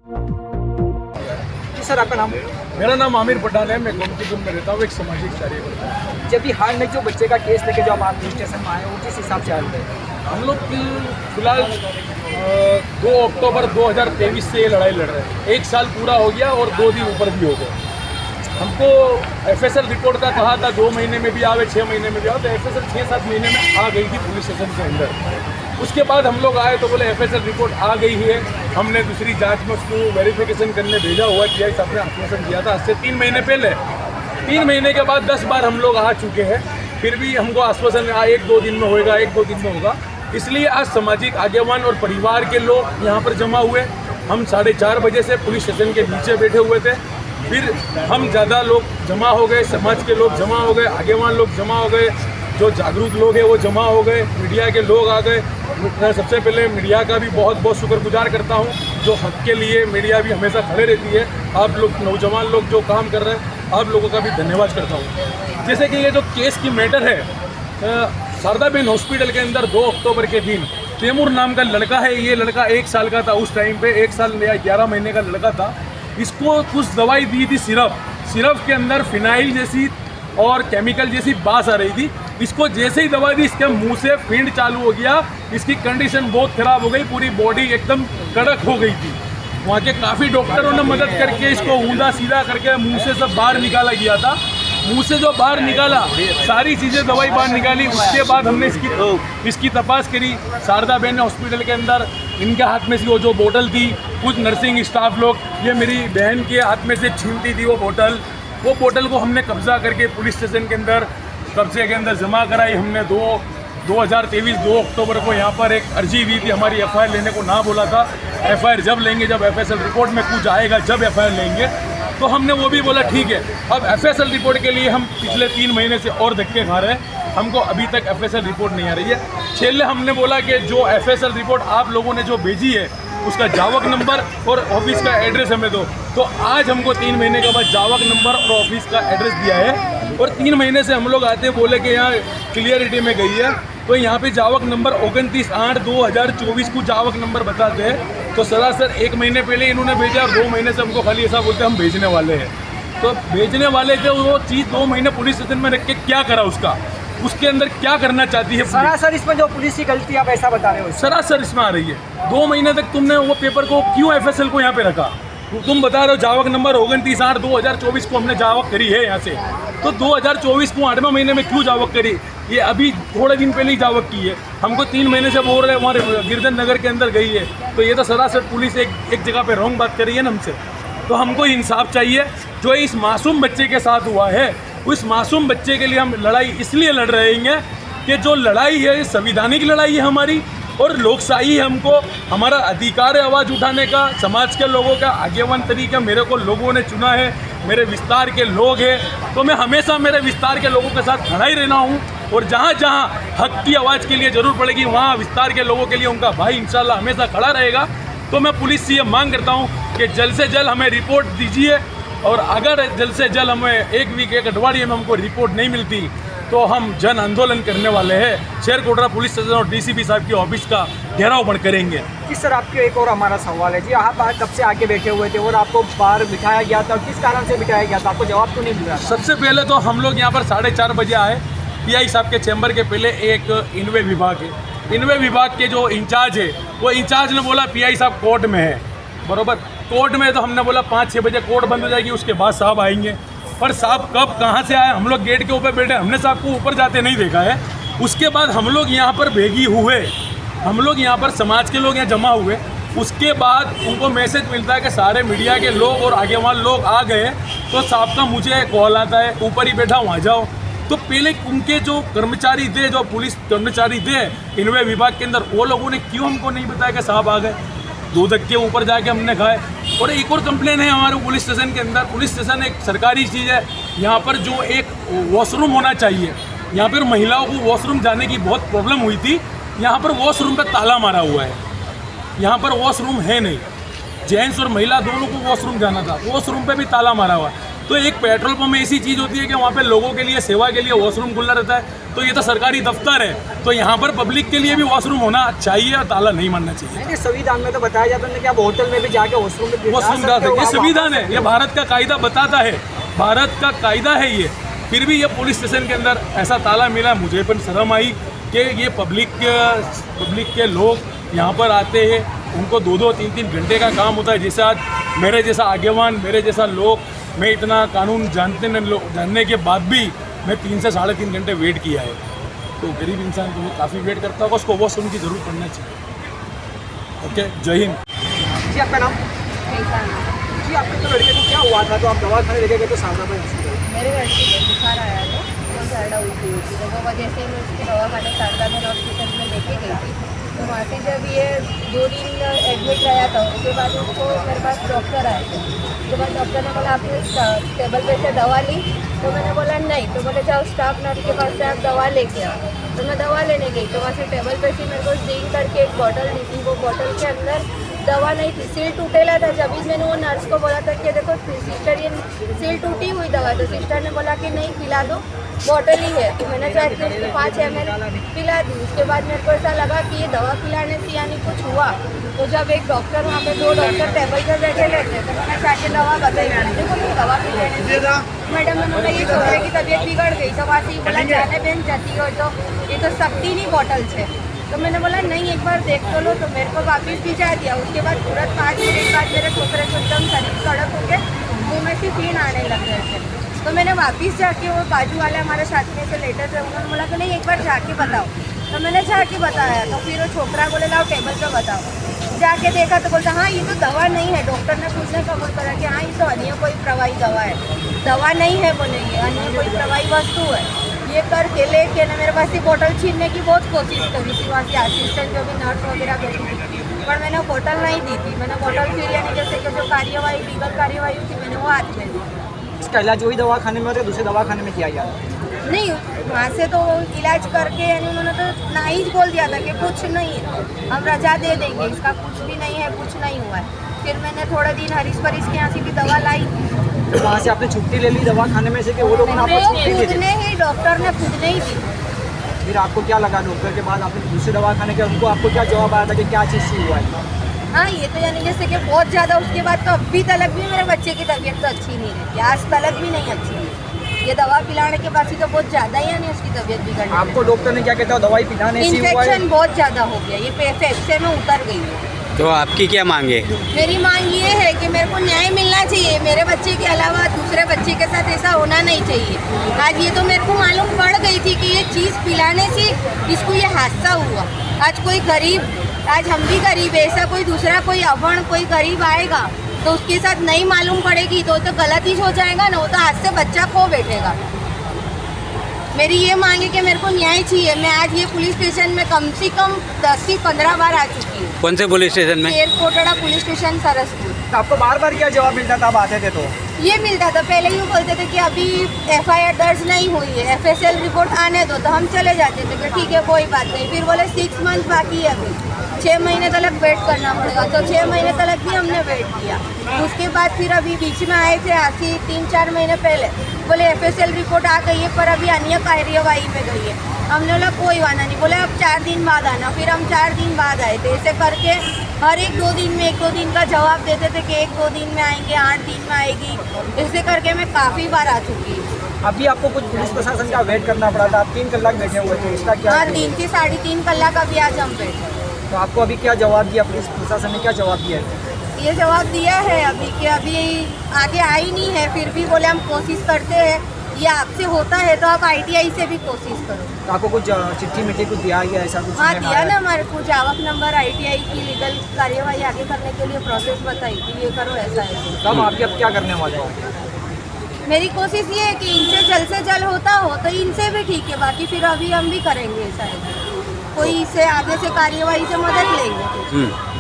Sir आपका नाम? मेरा नाम आमिर पठान है। मैं गोमतीपुर में रहता हूँ, एक सामाजिक कार्यकर्ता। जब भी हाल में जो बच्चे का केस लेके जो आप पुलिस स्टेशन में आए हो, किस हिसाब से आए थे? हम लोग फिलहाल 2 अक्टूबर 2023 से ये लड़ाई लड़ रहे हैं। 1 साल पूरा हो गया और 2 दिन ऊपर भी हो गए। हमको एफएसएल रिपोर्ट का कहा था 2 महीने में भी आवे, 6 महीने में भी आओ, तो एफएसएल 6-7 महीने में आ गई थी पुलिस स्टेशन के अंदर। उसके बाद हम लोग आए तो बोले एफएसएल रिपोर्ट आ गई है, हमने दूसरी जांच में उसको वेरिफिकेशन करने भेजा हुआ है। पीआई साहब ने आश्वासन दिया था आज से 3 महीने पहले। 3 महीने के बाद 10 बार हम लोग आ चुके हैं, फिर भी हमको आश्वासन 1-2 दिन में होगा, 1-2 दिन में होगा। इसलिए आज सामाजिक आगेवान और परिवार के लोग यहाँ पर जमा हुए। हम 4:30 बजे से पुलिस स्टेशन के नीचे बैठे हुए थे। फिर हम ज़्यादा लोग जमा हो गए, समाज के लोग जमा हो गए, आगेवान लोग जमा हो गए, जो जागरूक लोग हैं वो जमा हो गए, मीडिया के लोग आ गए। मैं सबसे पहले मीडिया का भी बहुत बहुत शुक्रगुजार करता हूँ, जो हक के लिए मीडिया भी हमेशा खड़े रहती है। आप लोग नौजवान लोग जो काम कर रहे हैं, आप लोगों का भी धन्यवाद करता हूँ। जैसे कि ये जो केस की मैटर है, शारदाबेन हॉस्पिटल के अंदर 2 अक्टूबर के दिन तैमूर नाम का लड़का है। ये लड़का 1 साल का था उस टाइम पे, 1 साल या 11 महीने का लड़का था। इसको कुछ दवाई दी थी, सिरप के अंदर फिनाइल जैसी और केमिकल जैसी बास आ रही थी। इसको जैसे ही दवा दी, इसके मुंह से फीड चालू हो गया। इसकी कंडीशन बहुत ख़राब हो गई, पूरी बॉडी एकदम कड़क हो गई थी। वहाँ के काफ़ी डॉक्टरों ने मदद करके इसको ऊंधा सीधा करके मुंह से सब बाहर निकाला गया था। मुंह से जो बाहर निकाला, सारी चीज़ें दवाई बाहर निकाली। उसके बाद हमने इसकी तपास करी। शारदाबेन हॉस्पिटल के अंदर इनके हाथ में से वो जो बोतल थी, कुछ नर्सिंग स्टाफ लोग, ये मेरी बहन के हाथ में से छीनती थी वो बोतल को हमने कब्जा करके पुलिस स्टेशन के अंदर कब्जे के अंदर जमा कराई। हमने 2023 2 अक्टूबर को यहाँ पर एक अर्जी दी थी, हमारी एफआईआर लेने को ना बोला था। एफआईआर जब लेंगे, जब एफएसएल रिपोर्ट में कुछ आएगा, जब एफआईआर लेंगे, तो हमने वो भी बोला ठीक है। अब एफएसएल रिपोर्ट के लिए हम पिछले 3 महीने से और धक्के खा रहे हैं। हमको अभी तक एफएसएल रिपोर्ट नहीं आ रही है। छेले हमने बोला कि जो एफएसएल रिपोर्ट आप लोगों ने जो भेजी है, उसका जावक नंबर और ऑफिस का एड्रेस हमें दो। तो आज हमको 3 महीने के बाद जावक नंबर और ऑफिस का एड्रेस दिया है। और 3 महीने से हम लोग आते बोले कि यहाँ क्लियरिटी में गई है, तो यहाँ पे जावक नंबर 29/8/2024 को जावक नंबर बताते हैं। तो सरासर 1 महीने पहले इन्होंने भेजा और 2 महीने से हमको खाली ऐसा बोलते हम भेजने वाले हैं। तो भेजने वाले थे, वो चीज़ 2 महीने पुलिस स्टेशन में रख के क्या करा, उसके अंदर क्या करना चाहती है? सरासर इसमें जो पुलिस की गलती आप ऐसा बता रहे हो, सरासर इसमें आ रही है। 2 महीने तक तुमने वो पेपर को क्यों एफएसएल को यहाँ पे रखा? तुम बता रहे हो जावक नंबर 29/8/2024 को हमने जावक करी है यहाँ से, तो 2024 को 8वें महीने में क्यों जावक करी? ये अभी थोड़े दिन पहले ही जावक की है। हमको 3 महीने से बोल रहे हैं वहाँ गिरधन नगर के अंदर गई है। तो ये तो सरासर पुलिस एक जगह पे रॉन्ग बात करी है ना हमसे। तो हमको इंसाफ चाहिए। जो इस मासूम बच्चे के साथ हुआ है, उस मासूम बच्चे के लिए हम लड़ाई इसलिए लड़ रहे हैं कि जो लड़ाई है संवैधानिक लड़ाई है हमारी, और लोकशाही है। हमको हमारा अधिकार है आवाज़ उठाने का, समाज के लोगों का आगेवान तरीका मेरे को लोगों ने चुना है, मेरे विस्तार के लोग हैं। तो मैं हमेशा मेरे विस्तार के लोगों के साथ खड़ा ही रहना हूँ। और जहाँ जहाँ हक की आवाज़ के लिए ज़रूर पड़ेगी, वहाँ विस्तार के लोगों के लिए उनका भाई इंशाल्लाह हमेशा खड़ा रहेगा। तो मैं पुलिस से ये मांग करता हूँ कि जल्द से जल्द हमें रिपोर्ट दीजिए, और अगर जल्द से जल्द हमें 1 वीक 1 अठवाडिये में हमको रिपोर्ट नहीं मिलती, तो हम जन आंदोलन करने वाले हैं। शेर कोटरा पुलिस स्टेशन और डीसीपी साहब की ऑफिस का घेराव बंद करेंगे। जी सर, आपके एक और हमारा सवाल है जी, आप कब से आके बैठे हुए थे और आपको बाहर बिठाया गया था, और किस कारण से बिठाया गया था? आपको जवाब तो नहीं मिला? सबसे पहले तो हम लोग यहाँ पर 4:30 बजे आए। पीआई साहब के चैम्बर के पहले एक इनवे विभाग है, इनवे विभाग के जो इंचार्ज है, वो इंचार्ज ने बोला पीआई साहब कोर्ट में है, बराबर। कोर्ट में तो हमने बोला 5-6 बजे कोर्ट बंद हो जाएगी, उसके बाद साहब आएंगे। पर साहब कब कहाँ से आए? हम लोग गेट के ऊपर बैठे, हमने साहब को ऊपर जाते नहीं देखा है। उसके बाद हम लोग यहाँ पर भेगी हुए, हम लोग यहाँ पर समाज के लोग यहाँ जमा हुए। उसके बाद उनको मैसेज मिलता है कि सारे मीडिया के लोग और आगेवान लोग आ गए। तो साहब का मुझे कॉल आता है, ऊपर ही बैठा वहाँ जाओ। तो पहले उनके जो कर्मचारी थे, जो पुलिस कर्मचारी थे इनवे विभाग के अंदर, वो लोगों ने क्यों हमको नहीं बताया कि साहब आ गए? 2 धक्के ऊपर जाके हमने खाए। और एक और कंप्लेन है हमारे पुलिस स्टेशन के अंदर। पुलिस स्टेशन एक सरकारी चीज़ है, यहाँ पर जो एक वॉशरूम होना चाहिए, यहाँ पर महिलाओं को वॉशरूम जाने की बहुत प्रॉब्लम हुई थी। यहाँ पर वॉशरूम पर ताला मारा हुआ है, यहाँ पर वॉशरूम है नहीं। जेंट्स और महिला दोनों को वॉशरूम जाना था, वॉशरूम पे भी ताला मारा हुआ है। तो एक पेट्रोल पंप में ऐसी चीज़ होती है कि वहाँ पे लोगों के लिए सेवा के लिए वॉशरूम खुला रहता है, तो ये तो सरकारी दफ्तर है, तो यहाँ पर पब्लिक के लिए भी वॉशरूम होना चाहिए और ताला नहीं मारना चाहिए। नहीं, संविधान में तो बताया जाता है कि आप होटल में भी जाके वॉशरूम में वॉशरूम का ये संविधान है, ये भारत का कायदा बताता है, भारत का कायदा है ये। फिर भी ये पुलिस स्टेशन के अंदर ऐसा ताला मिला, मुझे पर शर्म आई कि ये पब्लिक के लोग यहाँ पर आते हैं, उनको 2-2, 3-3 घंटे का काम होता है। जैसे आज मेरे जैसा आगेवान, मेरे जैसा लोग, मैं इतना कानून जानने के बाद भी मैं 3 से 3.5 घंटे वेट किया है, तो गरीब इंसान तो काफ़ी वेट करता होगा, उसको वॉशरूम की ज़रूरत पड़ना चाहिए। ओके, जय हिंद। जी, आपका नाम? जी, आपके तो लड़के को क्या हुआ था, तो आप दवाखाने लेके गए तो शारदा हॉस्पिटल? मेरे लड़की को बुखार आया था, तो ज़्यादा उल्टी हुई थी, तो वो वजह से मैं उसके दवाखाने शारदा हॉस्पिटल में लेके गई थी। तो वहाँ से जब ये 2 दिन एडमिट रहा था, उसके बाद उसको मेरे पास डॉक्टर आए थे। उसके बाद डॉक्टर ने बोला आपने टेबल पे से दवा ली, तो मैंने बोला नहीं, तो बोले जाओ स्टाफ नर्स के पास से आप दवा लेके आओ। तो मैं दवा लेने गई, तो वहाँ से टेबल पे से मेरे को ड्रिंक करके एक बॉटल दी थी, वो बॉटल के अंदर दवा नहीं थी, सील टूटेला था। जब भी मैंने वो नर्स को बोला था कि देखो सिस्टर ये सील टूटी हुई दवा, तो सिस्टर ने बोला कि नहीं पिला दो, बॉटल ही है। तो मैंने चाहे कि उसको 5 ml पिला दी। उसके बाद मेरे को ऐसा लगा कि ये दवा पिलाने से यानी कुछ हुआ। तो जब एक डॉक्टर वहाँ पे 2 डॉक्टर टेबल पर बैठे रहते, तो मैंने चाहे दवा बताई, देखो ये दवा पिलाने से मैडम ने बोला ये छोकरे की तबीयत बिगड़ गई, तो वहाँ से बोला जाने बहन जाती हो तो ये तो सबकी नहीं बॉटल है। तो मैंने बोला नहीं एक बार देख तो लो, तो मेरे को वापस भिजा दिया। उसके बाद तुरंत 5 मिनट बाद मेरे छोकरे को एकदम शरीर कड़क हो गए, मुँह में से फीन आने लग गए थे। तो मैंने वापस जाके वो बाजू वाले हमारे साथ में से लेटर थे, उन्होंने बोला कि नहीं एक बार जाके बताओ। तो मैंने जाके बताया, तो फिर वो छोकरा बोले लाओ टेबल पर बताओ। जाके देखा तो बोलता हाँ ये तो दवा नहीं है। डॉक्टर ने पूछने कबूल करा कि हाँ ये तो अन्य कोई प्रवाही दवा है, दवा नहीं है बोले, ये अन्य कोई प्रवाही वस्तु है। ये करके लेके ना मेरे पास से बोतल छीनने की बहुत कोशिश करी थी, वहाँ से असिस्टेंट जो भी नर्स वगैरह बैठी थी, पर मैंने बोतल नहीं दी थी। मैंने बोतल फिर यानी जैसे कि जो कार्यवाही लीगल कार्यवाही थी मैंने वो हाथ में दी। इसका इलाज वही दवाखाने में होता है, दूसरे दवाखाने में किया गया? नहीं, वहाँ से तो इलाज करके यानी उन्होंने तो ना ही बोल दिया था कि कुछ नहीं है, हम रजा दे देंगे, इसका कुछ भी नहीं है, कुछ नहीं हुआ है। फिर मैंने थोड़े दिन हरीश परीश के यहाँ से भी दवा लाई। तो वहाँ से आपने छुट्टी ले ली दवाखाने में से कि वो लोग आपको छुट्टी दे दी? ही डॉक्टर ने खुद नहीं दी। फिर आपको क्या लगा डॉक्टर के बाद आपने दूसरे दवाखाने के उनको आपको क्या जवाब आया था कि क्या चीज़ से हुआ है? हाँ ये तो यानी जैसे कि बहुत ज़्यादा, उसके बाद तो अभी तलक भी मेरे बच्चे की तबीयत तो अच्छी नहीं रहती, आज तलक भी नहीं अच्छी है। ये दवा पिलाने के बाद ही तो बहुत ज़्यादा ही यानी उसकी तबीयत बिगड़। आपको डॉक्टर ने क्या कहता है दवाई पिलाने से हुआ है? इन्फेक्शन बहुत ज़्यादा हो गया, ये फेफड़े में उतर गई है। तो आपकी क्या मांग है? मेरी मांग ये है कि मेरे को न्याय मिलना चाहिए, मेरे बच्चे के अलावा दूसरे बच्चे के साथ ऐसा होना नहीं चाहिए। आज ये तो मेरे को मालूम पड़ गई थी कि ये चीज़ पिलाने से इसको ये हादसा हुआ। आज कोई गरीब, आज हम भी गरीब है, ऐसा कोई दूसरा कोई अवर्ण कोई गरीब आएगा तो उसके साथ नहीं मालूम पड़ेगी तो गलत ही हो जाएगा ना, वो तो हाथ से बच्चा खो बैठेगा। मेरी ये मांग है कि मेरे को न्याय चाहिए। मैं आज ये पुलिस स्टेशन में कम से कम 10 से 15 बार आ चुकी हूँ। कौन से पुलिस स्टेशन में? एयरपोर्टड़ा पुलिस स्टेशन सरसपुर। तो आपको बार बार क्या जवाब मिलता था आप आते थे तो? ये मिलता था, पहले यूँ बोलते थे कि अभी FIR दर्ज नहीं हुई है, FSL रिपोर्ट आने दो, तो हम चले जाते थे कि ठीक है कोई बात नहीं। फिर बोले 6 मंथ बाकी है, अभी 6 महीने तक वेट करना पड़ेगा, तो 6 महीने तक भी हमने वेट किया। उसके बाद फिर अभी बीच में आए थे आज से 3-4 महीने पहले, बोले FSL रिपोर्ट आ गई है पर अभी अन्य कार्यवाही में गई है। हमने बोला कोई वादा नहीं, बोले अब 4 दिन बाद आना। फिर हम 4 दिन बाद आए थे। ऐसे करके हर 1-2 दिन में 1-2 दिन का जवाब देते थे कि 1-2 दिन में आएंगे, 8 दिन में आएगी। ऐसे करके मैं काफ़ी बार आ चुकी हूँ। अभी आपको कुछ पुलिस प्रशासन का वेट करना पड़ा था, आप 3 कलाक बैठे हुए थे, इसका क्या? हाँ 3 से 3.5 कलाक अभी आज हम बैठे। तो आपको अभी क्या जवाब दिया पुलिस प्रशासन ने, क्या जवाब दिया है? ये जवाब दिया है अभी कि अभी आगे आई नहीं है, फिर भी बोले हम कोशिश करते हैं, ये आपसे होता है तो आप ITI से भी कोशिश करो। तो आपको कुछ चिट्ठी मिट्ठी कुछ दिया गया ऐसा कुछ? हाँ दिया ना, हमारे कुछ आवक नंबर ITI की लीगल कार्यवाही आगे करने के लिए प्रोसेस बताई कि ये करो ऐसा है। तब आपके अब क्या करने वाले हो? मेरी कोशिश ये है कि इनसे जल्द से जल्द होता हो तो इनसे भी ठीक है, बाकी फिर अभी हम भी करेंगे ऐसा है, कोई इससे आगे से कार्यवाही से मदद लेंगे।